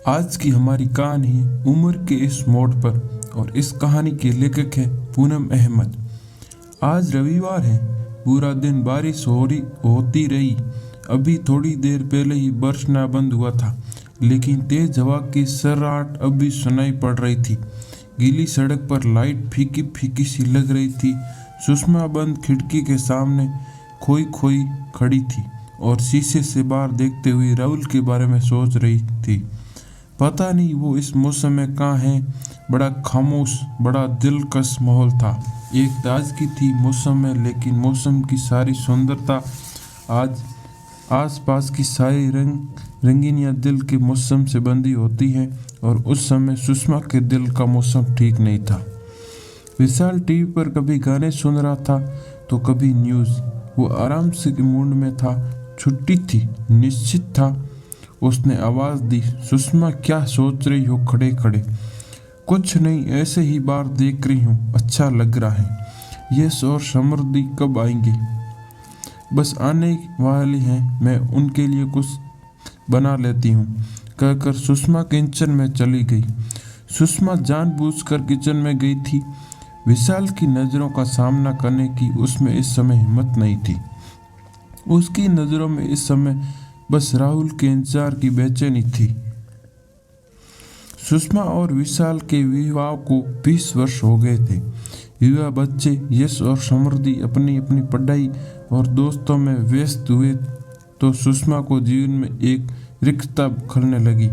आज की हमारी कहानी है उम्र के इस मोड़ पर और इस कहानी के लेखक हैं पूनम अहमद। आज रविवार है। पूरा दिन बारिश होती रही। अभी थोड़ी देर पहले ही बरसना बंद हुआ था, लेकिन तेज हवा की सर्राट अब भी सुनाई पड़ रही थी। गीली सड़क पर लाइट फीकी फीकी सी लग रही थी। सुषमा बंद खिड़की के सामने खोई खोई खड़ी थी और शीशे से बाहर देखते हुए राहुल के बारे में सोच रही थी। पता नहीं वो इस मौसम में कहाँ है। बड़ा खामोश, बड़ा दिलकश माहौल था। एक ताजगी थी मौसम में, लेकिन मौसम की सारी सुंदरता आज आसपास की सारी रंगीनियाँ दिल के मौसम से बंधी होती हैं, और उस समय सुषमा के दिल का मौसम ठीक नहीं था। विशाल टीवी पर कभी गाने सुन रहा था तो कभी न्यूज़। वो आराम से मूड में था। छुट्टी थी, निश्चित था। उसने आवाज़ दी, सुषमा क्या सोच रही हो खड़े खड़े? कुछ नहीं, ऐसे ही बाहर देख रही हूँ, अच्छा लग रहा है। यश और समृद्धि कब आएंगे? बस आने वाली हैं, मैं उनके लिए कुछ बना लेती हूँ, कहकर सुषमा किचन में चली गई। सुषमा जानबूझकर किचन में गई थी। विशाल की नज़रों का सामना करने की उसमें इस समय हिम्मत नहीं थी। उसकी नज़रों में इस समय बस राहुल के इंतजार की बेचैनी थी। सुषमा और विशाल के विवाह को 20 वर्ष हो गए थे। युवा बच्चे यश और समृद्धि अपनी अपनी पढ़ाई और दोस्तों में व्यस्त हुए तो सुषमा को जीवन में एक रिक्तता खलने लगी।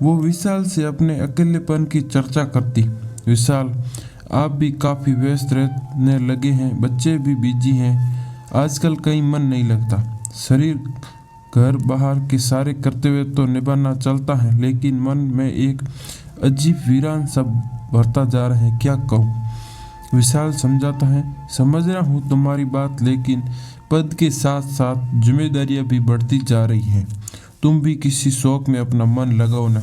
वो विशाल से अपने अकेलेपन की चर्चा करती। विशाल, आप भी काफ़ी व्यस्त रहने लगे हैं, बच्चे भी बिजी हैं, आजकल कहीं मन नहीं लगता। शरीर घर बाहर के सारे कर्तव्य तो निभाना चलता है, लेकिन मन में एक अजीब वीरान सा भरता जा रहा है, क्या कहूँ? विशाल समझाता है, समझ रहा हूँ तुम्हारी बात, लेकिन पद के साथ साथ जिम्मेदारियाँ भी बढ़ती जा रही हैं। तुम भी किसी शौक में अपना मन लगाओ ना।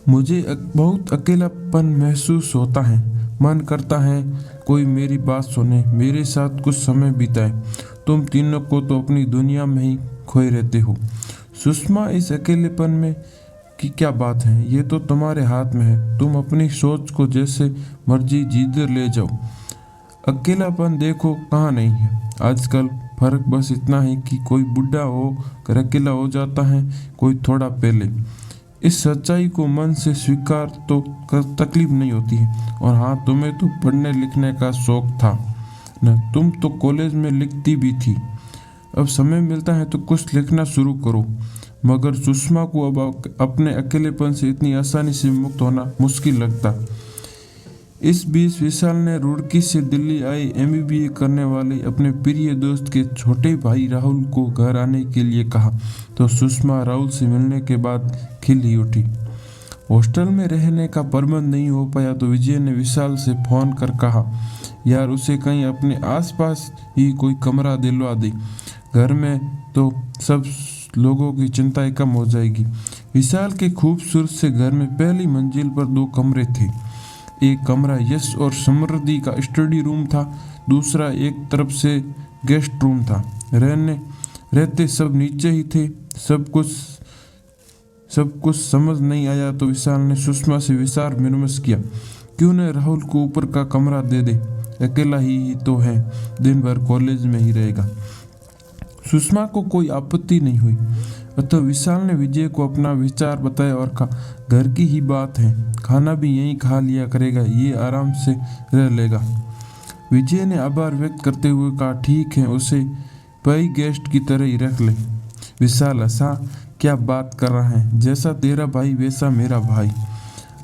मुझे बहुत अकेलापन महसूस होता है। मन करता है कोई मेरी बात सुने, मेरे साथ कुछ समय बिताए। तुम तीनों को तो अपनी दुनिया में ही खोए रहते हो। सुषमा, इस अकेलेपन में की क्या बात है? ये तो तुम्हारे हाथ में है। तुम अपनी सोच को जैसे मर्जी जिधर ले जाओ। अकेलापन देखो कहाँ नहीं है आजकल। फर्क बस इतना है कि कोई बुढ़ा हो कर अकेला हो जाता है, कोई थोड़ा पहले। इस सच्चाई को मन से स्वीकार तो कर तकलीफ नहीं होती है। और हाँ, तुम्हें तो पढ़ने लिखने का शौक था न? तुम तो कॉलेज में लिखती भी थी। अब समय मिलता है तो कुछ लिखना शुरू करो। मगर सुषमा को अब अपने अकेलेपन से इतनी आसानी से मुक्त होना मुश्किल लगता। इस बीच विशाल ने रुड़की से दिल्ली आए MBA करने वाले अपने प्रिय दोस्त के छोटे भाई राहुल को घर आने के लिए कहा, तो सुषमा राहुल से मिलने के बाद खिल ही उठी। हॉस्टल में रहने का प्रबंध नहीं हो पाया तो विजय ने विशाल से फ़ोन कर कहा, यार उसे कहीं अपने आसपास ही कोई कमरा दिलवा दे। घर में तो सब लोगों की चिंताएं कम हो जाएगी। विशाल के खूबसूरत से घर में पहली मंजिल पर 2 कमरे थे। एक कमरा यश और समृद्धि का स्टडी रूम था, दूसरा एक तरफ से गेस्ट रूम था। रहते सब नीचे ही थे। सब कुछ समझ नहीं आया तो विशाल ने सुषमा से विचार विमर्श किया, क्यों न राहुल को ऊपर का कमरा दे दे, अकेला ही तो है, दिन भर कॉलेज में ही रहेगा। सुषमा को कोई आपत्ति नहीं हुई, अतः विशाल ने विजय को अपना विचार बताया और कहा, घर की ही बात है, खाना भी यहीं खा लिया करेगा, ये आराम से रह लेगा। विजय ने आभार व्यक्त करते हुए कहा, ठीक है, उसे भाई गेस्ट की तरह ही रख ले। विशाल हंसा, क्या बात कर रहा है, जैसा तेरा भाई वैसा मेरा भाई।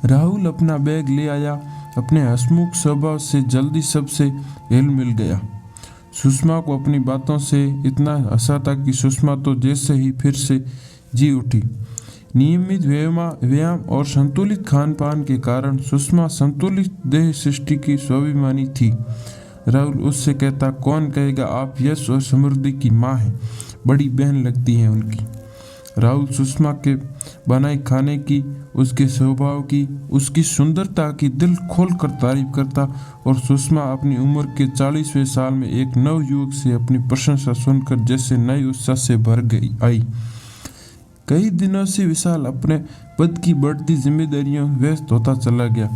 राहुल अपना बैग ले आया। अपने हंसमुख स्वभाव से जल्दी सबसे हिल मिल गया। सुषमा को अपनी बातों से इतना हंसा था कि सुषमा तो जैसे ही फिर से जी उठी। नियमित व्यायाम और संतुलित खान पान के कारण सुषमा संतुलित देह सृष्टि की स्वाभिमानी थी। राहुल उससे कहता, कौन कहेगा आप यश और समृद्धि की माँ हैं, बड़ी बहन लगती हैं उनकी। राहुल सुषमा के बनाए खाने की, उसके स्वभाव की, उसकी सुंदरता की दिल खोल कर तारीफ करता, और सुषमा अपनी उम्र के 40वें साल में एक नव युवक से अपनी प्रशंसा सुनकर जैसे नए उत्साह से भर गई आई। कई दिनों से विशाल अपने पद की बढ़ती जिम्मेदारियों में व्यस्त होता चला गया।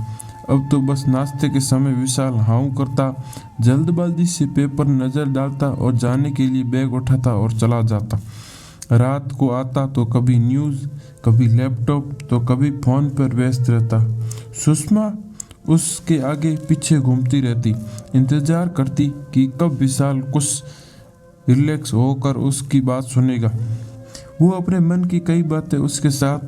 अब तो बस नाश्ते के समय विशाल हाउ करता, जल्दबाजी से पेपर नजर डालता और जाने के लिए बैग उठाता और चला जाता। रात को आता तो कभी न्यूज़, कभी लैपटॉप, तो कभी फोन पर व्यस्त रहता। सुषमा उसके आगे पीछे घूमती रहती, इंतजार करती कि कब विशाल कुछ रिलैक्स होकर उसकी बात सुनेगा। वो अपने मन की कई बातें उसके साथ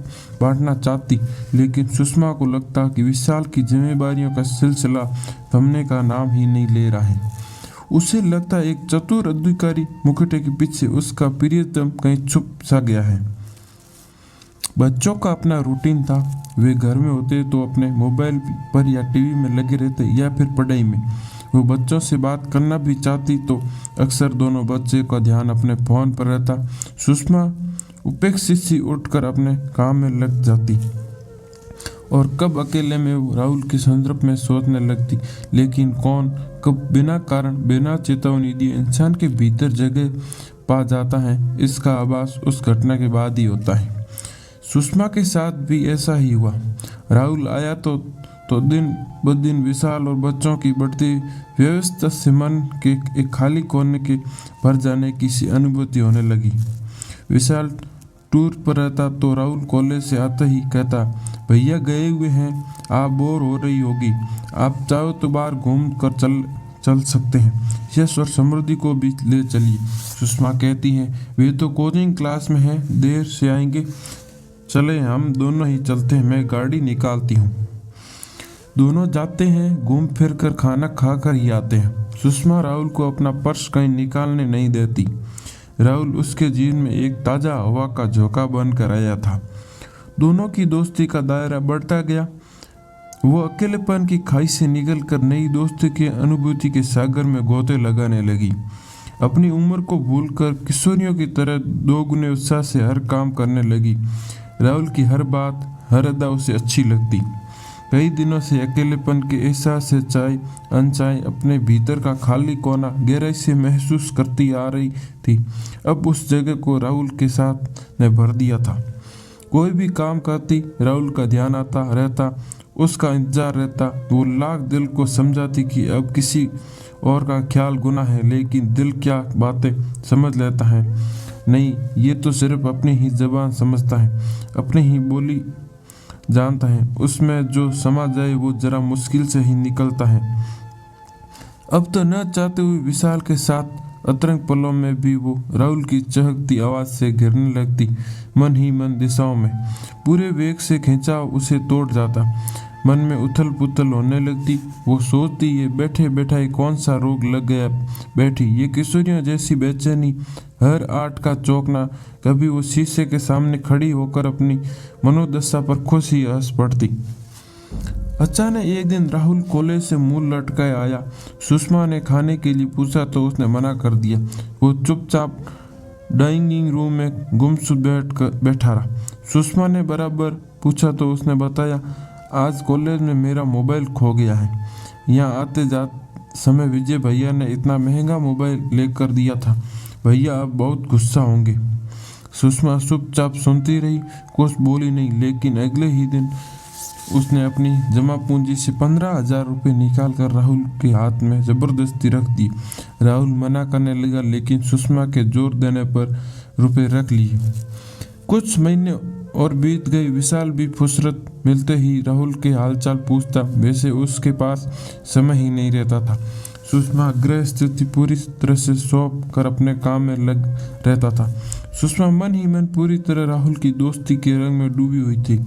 बांटना चाहती, लेकिन सुषमा को लगता कि विशाल की जिम्मेदारियों का सिलसिला थमने का नाम ही नहीं ले रहा है। उसे लगता एक चतुर अधिकारी मुखटे के पीछे उसका प्रियतम कहीं छुप सा गया है। बच्चों का अपना रूटीन था। वे घर में होते तो अपने मोबाइल पर या टीवी में लगे रहते या फिर पढ़ाई में। वो बच्चों से बात करना भी चाहती तो अक्सर दोनों बच्चे का ध्यान अपने फोन पर रहता। सुषमा उपेक्षित सी उठकर अपने काम में लग जाती और कब अकेले में वो राहुल के संदर्भ में सोचने लगती, लेकिन कौन कब बिना कारण बिना चेतावनी दिए इंसान के भीतर जगह पा जाता है, इसका आभास उस घटना के बाद ही होता है। सुषमा के साथ भी ऐसा ही हुआ। राहुल आया तो दिन ब दिन विशाल और बच्चों की बढ़ती व्यवस्था से मन के एक खाली कोने के भर जाने की सी अनुभूति होने लगी। विशाल टूर पर रहता तो राहुल कॉलेज से आता ही कहता, भैया गए हुए हैं, आप बोर हो रही होगी, आप चाहो तो बाहर घूम कर चल सकते हैं, यश और समृद्धि को भी ले चलिए। सुषमा कहती है, वे तो कोचिंग क्लास में हैं, देर से आएंगे, चले हम दोनों ही चलते हैं, मैं गाड़ी निकालती हूँ। दोनों जाते हैं, घूम फिर कर खाना खा कर ही आते हैं। सुषमा राहुल को अपना पर्स कहीं निकालने नहीं देती। राहुल उसके जीवन में एक ताज़ा हवा का झोंका बनकर आया था। दोनों की दोस्ती का दायरा बढ़ता गया। वो अकेलेपन की खाई से निकलकर नई दोस्ती की अनुभूति के सागर में गोते लगाने लगी। अपनी उम्र को भूलकर किशोरियों की तरह दोगुने उत्साह से हर काम करने लगी। राहुल की हर बात, हर अदा उसे अच्छी लगती। कई दिनों से अकेलेपन के एहसास से चाहे अनचाहे अपने भीतर का खाली कोना गहराई से महसूस करती आ रही थी। अब उस जगह को राहुल के साथ ने भर दिया था। कोई भी काम करती, राहुल का ध्यान आता रहता, उसका इंतजार रहता। वो लाख दिल को समझाती कि अब किसी और का ख्याल गुनाह है, लेकिन दिल क्या बातें समझ लेता है। नहीं, ये तो सिर्फ अपनी ही जबान समझता है, अपनी ही बोली जानता है, उसमें जो समा जाए वो जरा मुश्किल से ही निकलता है। अब तो न चाहते हुए विशाल के साथ अतरंग पलों में भी वो राहुल की चहकती आवाज़ से घिरने लगती। मन ही मन दिशाओं में पूरे वेग से खिंचाव उसे तोड़ जाता। मन में उथल पुथल होने लगती। वो सोचती, ये बैठे बैठाए कौन सा रोग लग गया बैठी, ये किशोरियों जैसी बेचैनी, हर आर्ट का चौंकना। कभी वो शीशे के सामने खड़ी होकर अपनी मनोदशा पर खुशी हंस पड़ती। अचानक एक दिन राहुल कॉलेज से मुंह लटकाए आया। सुषमा ने खाने के लिए पूछा तो उसने मना कर दिया। वो चुपचाप डाइनिंग रूम में गुमसुम बैठा रहा। सुषमा ने बराबर पूछा तो उसने बताया, आज कॉलेज में मेरा मोबाइल खो गया है। यहाँ आते जाते समय विजय भैया ने इतना महंगा मोबाइल लेकर दिया था, भैया अब बहुत गुस्सा होंगे। सुषमा चुपचाप सुनती रही, कुछ बोली नहीं। लेकिन अगले ही दिन उसने अपनी जमा पूंजी से 15,000 रुपये निकाल कर राहुल के हाथ में जबरदस्ती रख दी। राहुल मना करने लगा, लेकिन सुषमा के जोर देने पर रुपये रख लिए। कुछ महीने और बीत गए। विशाल भी फुर्सत मिलते ही राहुल के हालचाल पूछता, वैसे उसके पास समय ही नहीं रहता था। सुषमा गृह स्थिति पूरी तरह से सौंप कर अपने काम में लग रहता था। सुषमा मन ही मन पूरी तरह राहुल की दोस्ती के रंग में डूबी हुई थी।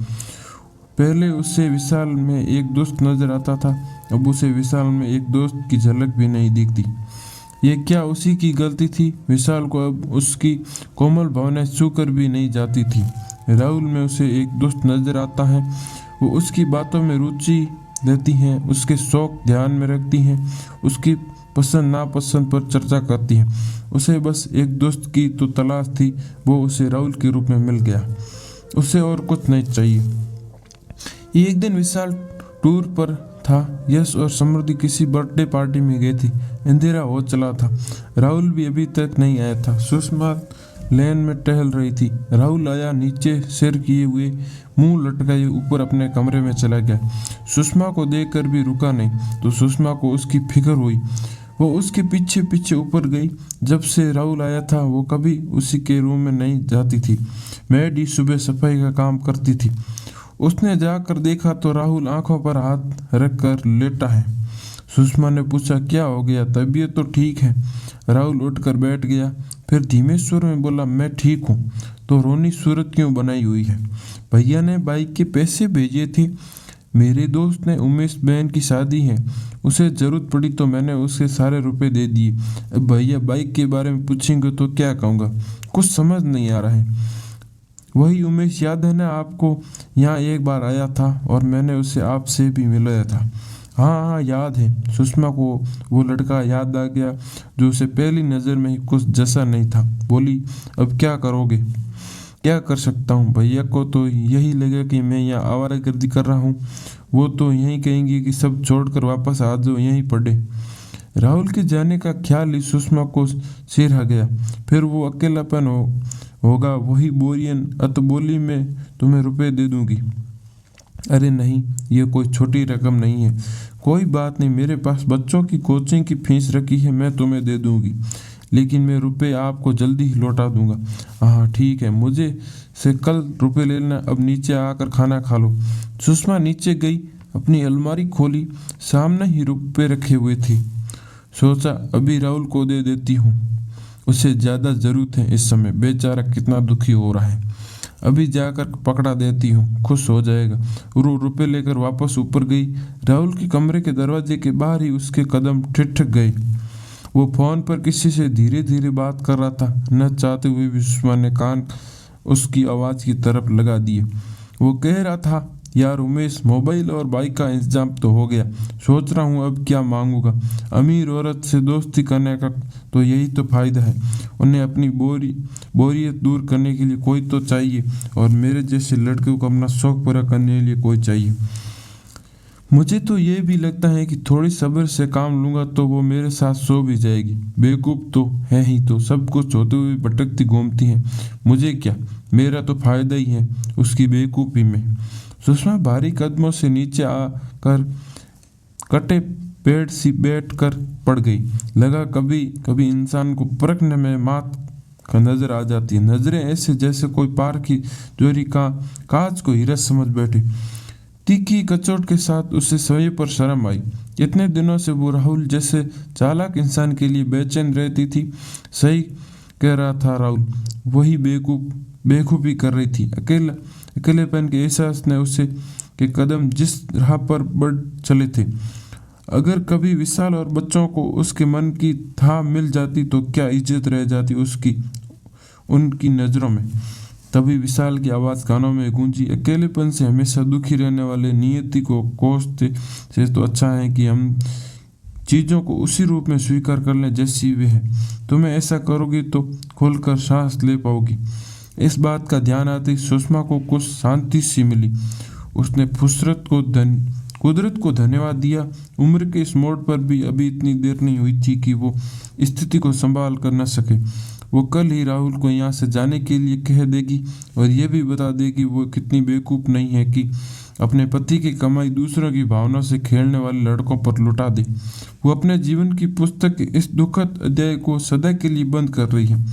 पहले उसे विशाल में एक दोस्त नजर आता था, अब उसे विशाल में एक दोस्त की झलक भी नहीं दिखती। ये क्या उसी की गलती थी? विशाल को अब उसकी कोमल भावनाएं छूकर भी नहीं जाती थी। राहुल में उसे एक दोस्त नजर आता है। वो उसकी बातों में रुचि लेती हैं, उसके शौक ध्यान में रखती हैं, उसकी पसंद नापसंद पर चर्चा करती हैं। उसे बस एक दोस्त की तो तलाश थी, वो उसे राहुल के रूप में मिल गया। उसे और कुछ नहीं चाहिए। एक दिन विशाल टूर पर था। यश और समृद्धि किसी बर्थडे पार्टी में गई थी। अंधेरा हो चला था। राहुल भी अभी तक नहीं आया था। सुषमा लेन में टहल रही थी। राहुल आया, नीचे सिर किए हुए, मुंह लटकाए ऊपर अपने कमरे में चला गया। सुषमा को देखकर भी रुका नहीं, तो सुषमा को उसकी फिक्र हुई। वो उसके पीछे पीछे ऊपर गई। जब से राहुल आया था वो कभी उसी के रूम में नहीं जाती थी। मैड ही सुबह सफाई का काम करती थी। उसने जाकर देखा तो राहुल आंखों पर हाथ रखकर लेटा है। सुषमा ने पूछा, क्या हो गया? तबीयत तो ठीक है। राहुल उठकर बैठ गया, फिर धीमे स्वर में बोला, मैं ठीक हूँ। तो रोनी सूरत क्यों बनाई हुई है? भैया ने बाइक के पैसे भेजे थे। मेरे दोस्त ने उमेश बहन की शादी है, उसे ज़रूरत पड़ी तो मैंने उसके सारे रुपए दे दिए। अब भैया बाइक के बारे में पूछेंगे तो क्या कहूँगा? कुछ समझ नहीं आ रहा है। वही उमेश याद है ना आपको? यहाँ एक बार आया था और मैंने उसे आपसे भी मिलाया था। हाँ हाँ याद है। सुषमा को वो लड़का याद आ गया जो उसे पहली नज़र में ही कुछ जैसा नहीं था। बोली, अब क्या करोगे? क्या कर सकता हूँ? भैया को तो यही लगे कि मैं यहाँ आवारागर्दी कर रहा हूँ। वो तो यही कहेंगे कि सब छोड़कर वापस आ जाओ, यहीं पड़े। राहुल के जाने का ख्याल ही सुषमा को सिरहा गया। फिर वो अकेलापन होगा। वही बोरियन अतबोली में तुम्हें रुपए दे दूंगी। अरे नहीं, ये कोई छोटी रकम नहीं है। कोई बात नहीं, मेरे पास बच्चों की कोचिंग की फीस रखी है, मैं तुम्हें दे दूंगी। लेकिन मैं रुपए आपको जल्दी ही लौटा दूंगा। हाँ ठीक है, मुझे से कल रुपए ले लेना। अब नीचे आकर खाना खा लो। सुषमा नीचे गई, अपनी अलमारी खोली, सामने ही रुपए रखे हुए थे। सोचा अभी राहुल को दे देती हूँ, उसे ज़्यादा ज़रूरत है इस समय। बेचारा कितना दुखी हो रहा है। अभी जाकर पकड़ा देती हूँ, खुश हो जाएगा। वो रुपए लेकर वापस ऊपर गई। राहुल के कमरे के दरवाजे के बाहर ही उसके कदम ठिठक गए। वो फोन पर किसी से धीरे धीरे बात कर रहा था। न चाहते हुए भी सुषमा ने कान उसकी आवाज़ की तरफ लगा दिए। वो कह रहा था, यार उमेश, मोबाइल और बाइक का इंतजाम तो हो गया। सोच रहा हूँ अब क्या मांगूंगा। अमीर औरत से दोस्ती करने का तो यही तो फायदा है। उन्हें अपनी बोरियत दूर करने के लिए कोई तो चाहिए, और मेरे जैसे लड़के को अपना शौक पूरा करने के लिए कोई चाहिए। मुझे तो ये भी लगता है कि थोड़ी सब्र से काम लूँगा तो वो मेरे साथ सो भी जाएगी। बेवकूफ़ तो है ही, तो सब कुछ होते हुए भटकती घूमती है। मुझे क्या, मेरा तो फायदा ही है उसकी बेवकूफ़ी में। सुषमा भारी कदमों से नीचे आकर कटे पेड़ सी बैठ कर पड़ गई। लगा कभी कभी इंसान को परखने में मात का नजर आ जाती है। नजरें ऐसे जैसे कोई पार की चोरी का कांच को हीरा समझ बैठे। तीखी कचोट के साथ उसे स्वयं पर शर्म आई। इतने दिनों से वो राहुल जैसे चालाक इंसान के लिए बेचैन रहती थी। सही कह रहा था राहुल, वही बेखूबी कर रही थी। अकेलेपन के एहसास ने उसे के कदम जिस राह पर बढ़ चले थे। अगर कभी विशाल और बच्चों को उसके मन की था मिल जाती तो क्या इज्जत रह जाती उसकी उनकी नज़रों में। तभी विशाल की आवाज़ कानों में गूंजी, अकेलेपन से हमेशा दुखी रहने वाले नियति को कोसते से तो अच्छा है कि हम चीज़ों को उसी रूप में स्वीकार कर लें जैसी वे है। तुम्हें ऐसा करोगी तो खुलकर सांस ले पाओगी। इस बात का ध्यान आते ही सुषमा को कुछ शांति सी मिली। उसने कुदरत को धन्यवाद दिया। उम्र के इस मोड़ पर भी अभी इतनी देर नहीं हुई थी कि वो स्थिति को संभाल कर न सके। वो कल ही राहुल को यहाँ से जाने के लिए कह देगी और ये भी बता देगी वो कितनी बेवकूफ़ नहीं है कि अपने पति की कमाई दूसरों की भावना से खेलने वाले लड़कों पर लुटा दे। वो अपने जीवन की पुस्तक के इस दुखद अध्याय को सदा के लिए बंद कर रही है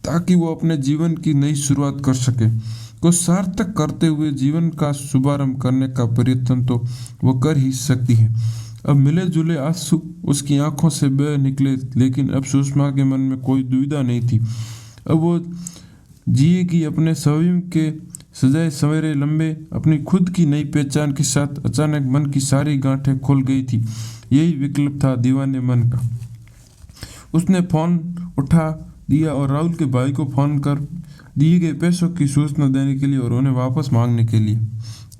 ताकि वो अपने जीवन की नई शुरुआत कर सके। कुछ सार्थक करते हुए जीवन का शुभारंभ करने का प्रयत्न तो वो कर ही सकती है। अब मिले जुले आंसू उसकी आंखों से बह निकले, लेकिन अब सुषमा के मन में कोई दुविधा नहीं थी। अब वो जिएगी अपने स्वयं के सजाए सवेरे लंबे अपनी खुद की नई पहचान के साथ। अचानक मन की सारी गांठें खुल गई थी। यही विकल्प था दीवाने मन का। उसने फोन उठा दिया और राहुल के भाई को फोन कर दिए गए पैसों की सूचना देने के लिए और उन्हें वापस मांगने के लिए।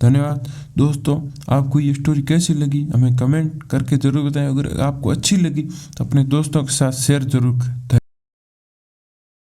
धन्यवाद दोस्तों। आपको ये स्टोरी कैसी लगी हमें कमेंट करके ज़रूर बताएं। अगर आपको अच्छी लगी तो अपने दोस्तों के साथ शेयर जरूर करें।